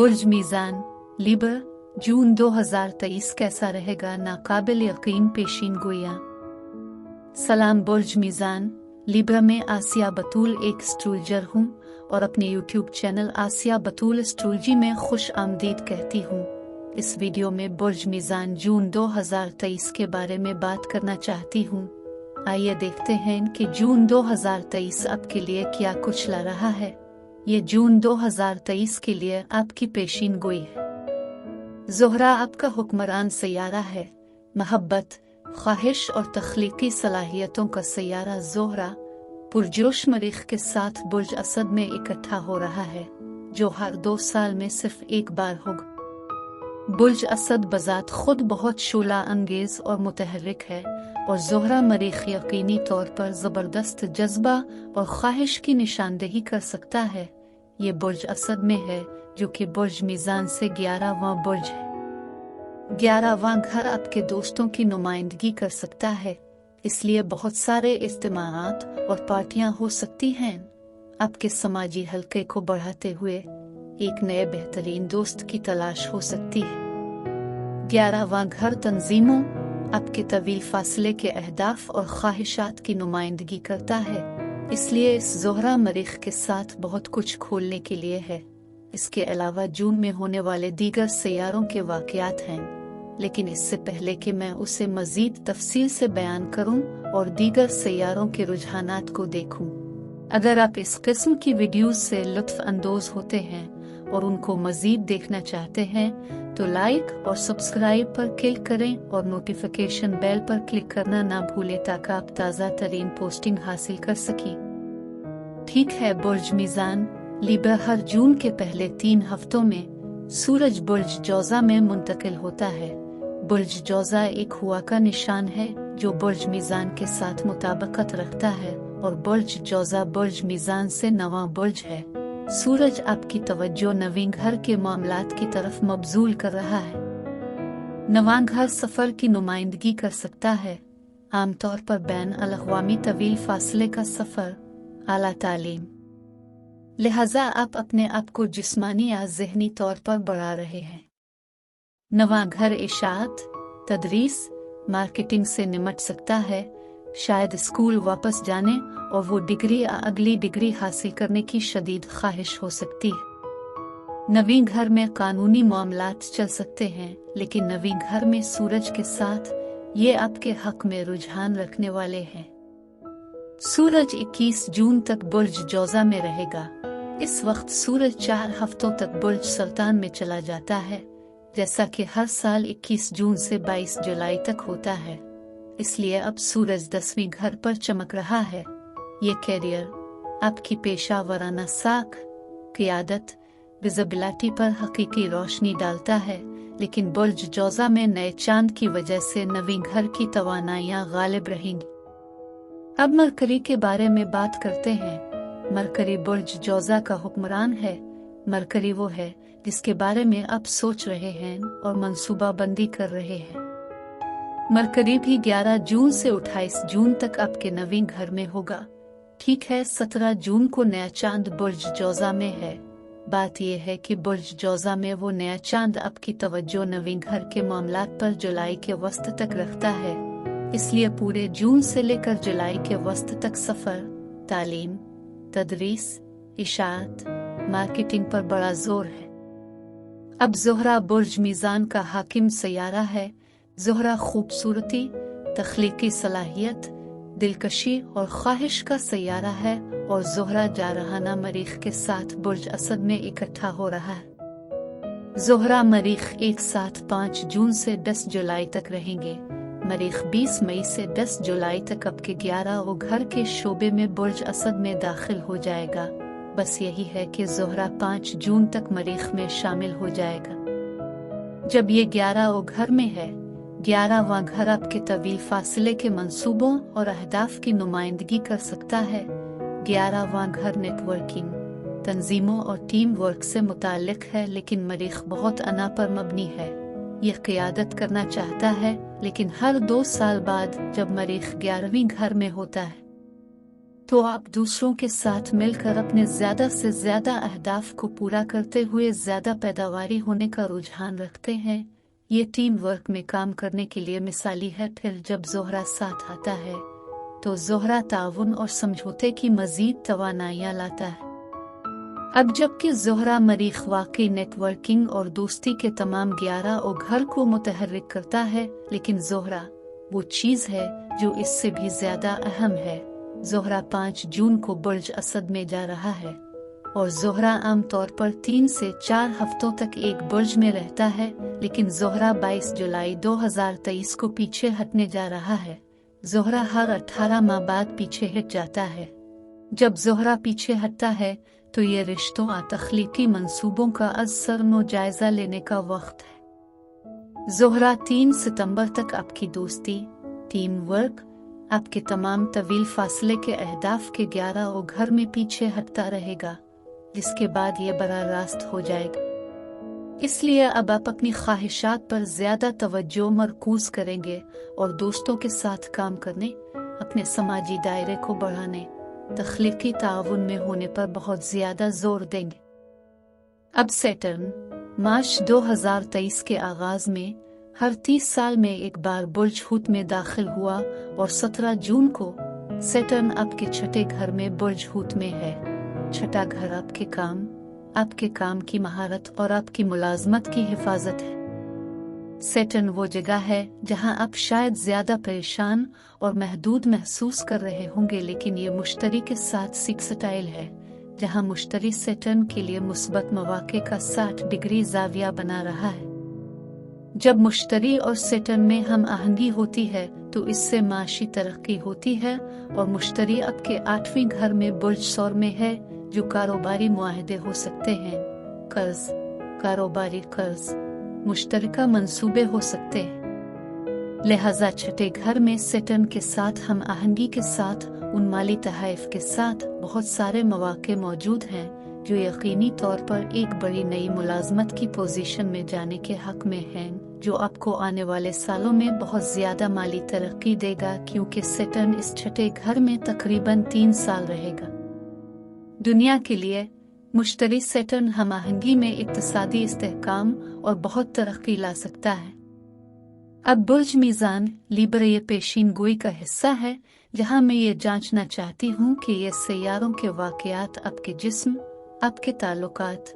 बुर्ज मीज़ान Libra, जून 2023 कैसा रहेगा? नाकाबिल यकीन पेशीन गोइयां। सलाम बुर्ज मीज़ान लिब्रा में आसिया बतूल एक एस्ट्रोलॉजर हूँ और अपने यूट्यूब चैनल आसिया बतूल एस्ट्रोलॉजी में खुश आमदीद कहती हूँ। इस वीडियो में बुर्ज मीज़ान जून 2023 के बारे में बात करना चाहती हूँ। आइए देखते हैं कि जून 2023 आपके लिए क्या कुछ ला रहा है। ये जून 2023 के लिए आपकी पेशीन गोई है। ज़ोहरा आपका हुक्मरान सैयारा है। मोहब्बत, ख्वाहिश और तख्लीकी सलाहियतों का सैयारा ज़ोहरा पुरजोश मरीख के साथ बुर्ज असद में इकट्ठा हो रहा है, जो हर 2 साल में सिर्फ एक बार होगा। बुर्ज असद बजात खुद बहुत शोला अंगेज और मुतहर्रिक है और ज़ोहरा मरीख यकीनी तौर पर ज़बरदस्त जज्बा और ख्वाहिश की निशानदेही कर सकता है। ये बुर्ज असद में है, जो कि बुर्ज मीज़ान से 11वां बुर्ज है। 11वां घर आपके दोस्तों की नुमाइंदगी कर सकता है, इसलिए बहुत सारे इज्तिमाआत और पार्टियां हो सकती हैं। आपके समाजी हल्के को बढ़ाते हुए एक नए बेहतरीन दोस्त की तलाश हो सकती है। 11वां घर तंजीमों, आपके तवील फासले के अहदाफ और ख्वाहिशात की नुमाइंदगी करता है, इसलिए इस ज़ोहरा मरीख के साथ बहुत कुछ खोलने के लिए है। इसके अलावा जून में होने वाले दीगर सैयारों के वाक़यात हैं, लेकिन इससे पहले कि मैं उसे मज़ीद तफसील से बयान करूं और दीगर सैयारों के रुझानात को देखूं। अगर आप इस किस्म की वीडियोज़ से लुत्फ़ अंदोज़ होते हैं और उनको मज़ीद देखना चाहते हैं तो लाइक और सब्सक्राइब पर क्लिक करें और नोटिफिकेशन बेल पर क्लिक करना ना भूलें ताकि आप ताज़ा तरीन पोस्टिंग हासिल कर सकें। ठीक है बुर्ज मीज़ान लिब्रा, हर जून के पहले 3 हफ्तों में सूरज बुर्ज जौज़ा में मुंतकिल होता है। बुर्ज जौज़ा एक हुआ का निशान है जो बुर्ज मीज़ान के साथ मुताबिकत रखता है और बुर्ज जौज़ा बुर्ज मीज़ान से 9वां बुर्ज है। सूरज आपकी तवज्जो नवीं घर के मामलात की तरफ मबजूल कर रहा है। 9वां घर सफ़र की नुमाइंदगी कर सकता है, आमतौर पर बैन अल-अक़वामी तवील फासले का सफ़र, आला तालीम। लिहाजा आप अपने आप को जिस्मानी या ज़हनी तौर पर बढ़ा रहे हैं। 9वां घर इशाअत, तदरीस, मार्केटिंग से निमट सकता है, शायद स्कूल वापस जाने और वो डिग्री या अगली डिग्री हासिल करने की शदीद ख्वाहिश हो सकती है। 9वें घर में कानूनी मामलात चल सकते हैं, लेकिन 9वें घर में सूरज के साथ ये आपके हक में रुझान रखने वाले हैं। सूरज 21 जून तक बुर्ज जौज़ा में रहेगा। इस वक्त सूरज 4 हफ्तों तक बुर्ज सुल्तान में चला जाता है, जैसा कि हर साल 21 जून से 22 जुलाई तक होता है। इसलिए अब सूरज 10वें घर पर चमक रहा है। ये कैरियर, आपकी पेशा वराना साख, क़ियादत, विजिबिलिटी पर हकीकी रोशनी डालता है, लेकिन बुर्ज जौज़ा में नए चांद की वजह से 9वें घर की तवानाइयाँ गालिब रहेंगी। अब मरकरी के बारे में बात करते हैं। मरकरी बुर्ज जौज़ा का हुक्मरान है। मरकरी वो है जिसके बारे में आप सोच रहे हैं और मंसूबाबंदी कर रहे हैं। मरकरी भी 11 जून से 28 जून तक आपके 9वें घर में होगा। ठीक है, 17 जून को नया चांद बुर्ज जौज़ा में है। बात यह है कि बुर्ज जौज़ा में वो नया चांद आपकी तवज्जो 9वें घर के मामलात पर जुलाई के वस्त तक रखता है, इसलिए पूरे जून से लेकर जुलाई के वस्त तक सफ़र, तालीम, तदरीस, इशाअत, मार्केटिंग पर बड़ा जोर है। अब ज़ोहरा बुर्ज मीज़ान का हाकिम सैयारा है। ज़ोहरा खूबसूरती, तख्लीकी सलाहियत, दिलकशी और ख्वाहिश का सैयारा है और ज़ोहरा जारहाना मरीख के साथ बुर्ज असद में इकट्ठा हो रहा है। ज़ोहरा मरीख एक साथ 5 जून से 10 जुलाई तक रहेंगे। मरीख 20 मई से 10 जुलाई तक आपके 11 घर के शोबे में बुर्ज असद में दाखिल हो जाएगा। बस यही है कि ज़ोहरा 5 जून तक मरीख में शामिल हो जाएगा। जब ये 11 घर में है, 11वां घर आपके तवील फासले के मंसूबों और अहदाफ की नुमाइंदगी कर सकता है। 11वां घर नेटवर्किंग, तंजीमों और टीम वर्क से मुताल्लिक है, लेकिन मरीख बहुत अना पर मबनी है। ये क़ियादत करना चाहता है, लेकिन हर 2 साल बाद जब मरीख 11वें घर में होता है तो आप दूसरों के साथ मिलकर अपने ज़्यादा से ज़्यादा अहदाफ को पूरा करते हुए ज़्यादा पैदावारी होने का रुझान रखते हैं। ये टीम वर्क में काम करने के लिए मिसाली है। फिर जब ज़ोहरा साथ आता है तो ज़ोहरा ताउन और समझौते की मज़ीद तवानाइयाँ लाता है। अब जबकि ज़ोहरा मरीख वाकई नेटवर्किंग और दोस्ती के तमाम 11 और घर को मुतहर्रिक करता है, लेकिन ज़ोहरा वो चीज़ है जो इससे भी ज़्यादा अहम है। ज़ोहरा 5 जून को बुर्ज असद में जा रहा है और ज़ोहरा आमतौर पर 3 से 4 हफ्तों तक एक बुर्ज में रहता है, लेकिन ज़ोहरा 22 जुलाई 2023 को पीछे हटने जा रहा है। ज़ोहरा हर 18 माह बाद पीछे हट जाता है। जब ज़ोहरा पीछे हटता है तो ये रिश्तों और तख्लीकी मंसूबों का अज़सरनो जायजा लेने का वक्त है। ज़ोहरा 3 सितंबर तक आपकी दोस्ती, टीम वर्क, आपके तमाम तवील फासले के अहदाफ के 11 और घर में पीछे हटता रहेगा, जिसके बाद ये बराह रास्त हो जाएगा। इसलिए अब आप अपनी ख्वाहिशात पर ज़्यादा तवज्जो मरकूज करेंगे और दोस्तों के साथ काम करने, अपने समाजी दायरे को बढ़ाने, तख्लीकी ताउन में होने पर बहुत ज़्यादा जोर देंगे। अब सैटर्न मार्च 2023 के आगाज में हर 30 साल में एक बार बुर्ज हूत में दाखिल हुआ और 17 जून को सैटर्न आपके छठे घर में बुर्ज हूत में है। छठा घर आपके काम की महारत और आपकी मुलाजमत की हिफाजत है। सैटर्न वो जगह है जहां आप शायद ज्यादा परेशान और महदूद महसूस कर रहे होंगे, लेकिन ये मुश्तरी के साथ सिक्सटाइल है, जहां मुश्तरी सैटर्न के लिए मुस्बत मवाक़े का 60 डिग्री ज़ाविया बना रहा है। जब मुश्तरी और सैटर्न में हम आहंगी होती है तो इससे माशी तरक्की होती है, और मुश्तरी आपके 8वें घर में बुर्ज सौर में है, जो कारोबारी मुआहदे हो सकते हैं, कारोबारी कर्ज, मुश्तरका मंसूबे हो सकते हैं। लिहाजा छठे घर में सैटर्न के साथ हम आहंगी के साथ उन माली तहाइफ के साथ बहुत सारे मौके मौजूद हैं जो यकीनी तौर पर एक बड़ी नई मुलाजमत की पोजीशन में जाने के हक में हैं, जो आपको आने वाले सालों में बहुत ज्यादा माली तरक्की देगा, क्योंकि सैटर्न इस छठे घर में तकरीबन 3 साल रहेगा। दुनिया के लिए मुश्तरी सैटर्न हम आहंगी में इक्तिसादी इस्तेहकाम और बहुत तरक्की ला सकता है। अब बुर्ज मीज़ान लीबर ये पेशीन गोई का हिस्सा है, जहां मैं ये जांचना चाहती हूँ कि ये सैयारों के वाक़यात आपके जिस्म, आपके ताल्लुकात,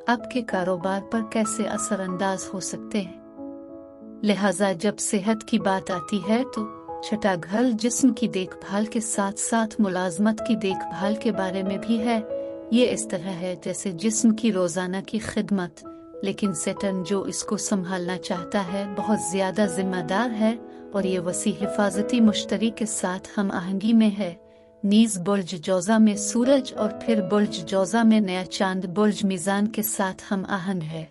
आपके कारोबार पर कैसे असरअंदाज हो सकते हैं। लिहाजा जब सेहत की बात आती है तो छठा घर जिस्म की देखभाल के साथ साथ मुलाजमत की देखभाल के बारे में भी है। ये इस तरह है जैसे जिस्म की रोजाना की खिदमत, लेकिन सैटर्न जो इसको संभालना चाहता है बहुत ज्यादा जिम्मेदार है, और ये वसी हिफाजती मुश्तरी के साथ हम आहंगी में है। नीज बुर्ज जौजा में सूरज और फिर बुर्ज जौजा में नया चांद बुर्ज मीज़ान के साथ हम आहंग है।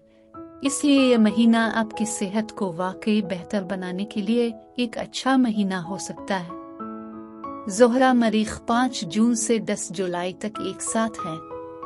इसलिए यह महीना आपकी सेहत को वाकई बेहतर बनाने के लिए एक अच्छा महीना हो सकता है। ज़ोहरा मरीख 5 जून से 10 जुलाई तक एक साथ है।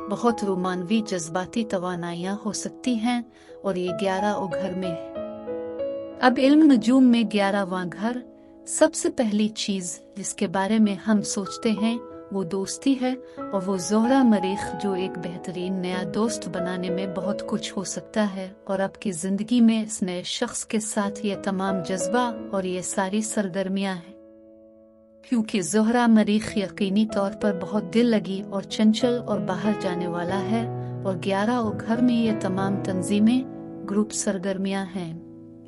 बहुत रोमानवी जज्बाती तवानाइयाँ हो सकती हैं, और ये 11 घर में है। अब इल्म नजूम में 11वां घर, सबसे पहली चीज जिसके बारे में हम सोचते हैं वो दोस्ती है, और वो ज़ोहरा मरीख जो एक बेहतरीन नया दोस्त बनाने में बहुत कुछ हो सकता है, और आपकी जिंदगी में इस नए शख्स के साथ ये तमाम जज्बा और ये सारी सरगर्मियां हैं, क्योंकि ज़ोहरा मरीख यकीनी तौर पर बहुत दिल लगी और चंचल और बाहर जाने वाला है, और 11 घर में ये तमाम तंजीमें ग्रुप सरगर्मियां हैं।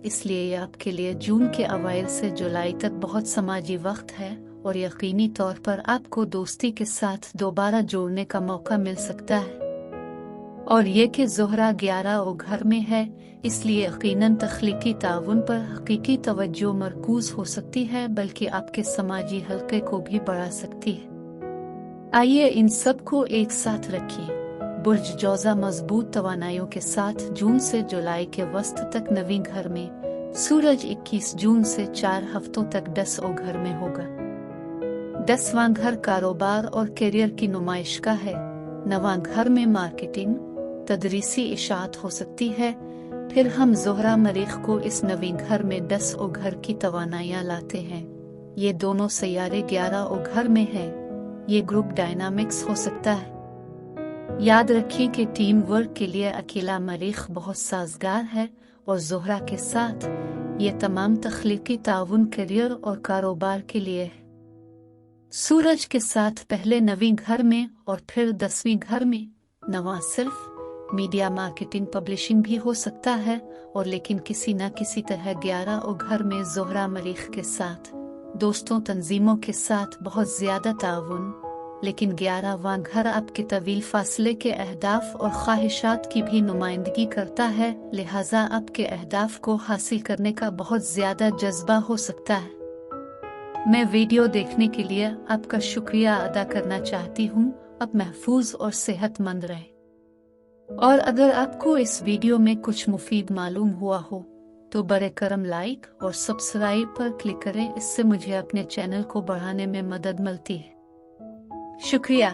इसलिए ये आपके लिए जून के अवाइल से जुलाई तक बहुत समाजी वक्त है, और यकीनी तौर पर आपको दोस्ती के साथ दोबारा जोड़ने का मौका मिल सकता है। और ये कि ज़ोहरा 11 घर में है, इसलिए यकीनन तख्लीकी ताउन पर हकीकी तवज्जो मरकूज हो सकती है, बल्कि आपके समाजी हल्के को भी बढ़ा सकती है। आइए इन सब को एक साथ रखिए। बुर्ज जौजा मजबूत तवानाइयों के साथ जून से जुलाई के वस्त तक 9वें घर में, सूरज 21 जून से 4 हफ्तों तक 10 घर में होगा। 10वां घर कारोबार और करियर की नुमाइश का है। 9वां घर में मार्केटिंग, तदरीसी इशाअत हो सकती है। फिर हम ज़ोहरा मरीख को इस 9वें घर में 10 घर की तवानाइयाँ लाते हैं। ये दोनों सैयारे 11 घर में हैं। ये ग्रुप डायनामिक्स हो सकता है। याद रखें कि टीम वर्क के लिए अकेला मरीख बहुत साजगार है और ज़ोहरा के साथ ये तमाम तख्लीकी ताउन करियर और कारोबार के लिए है। सूरज के साथ पहले 9वीं घर में और फिर 10वीं घर में। 9वां सिर्फ मीडिया मार्केटिंग पब्लिशिंग भी हो सकता है और लेकिन किसी न किसी तरह 11 और घर में ज़ोहरा मरीख के साथ दोस्तों तंजीमों के साथ बहुत ज़्यादा ताउन, लेकिन 11वां घर आपके तवील फासले के अहदाफ और ख्वाहिशात की भी नुमाइंदगी करता है, लिहाजा आपके अहदाफ को हासिल करने का बहुत ज़्यादा जज्बा हो सकता है। मैं वीडियो देखने के लिए आपका शुक्रिया अदा करना चाहती हूँ। आप महफूज और सेहतमंद रहे। और अगर आपको इस वीडियो में कुछ मुफीद मालूम हुआ हो तो बरे करम लाइक और सब्सक्राइब पर क्लिक करें, इससे मुझे अपने चैनल को बढ़ाने में मदद मिलती है। शुक्रिया।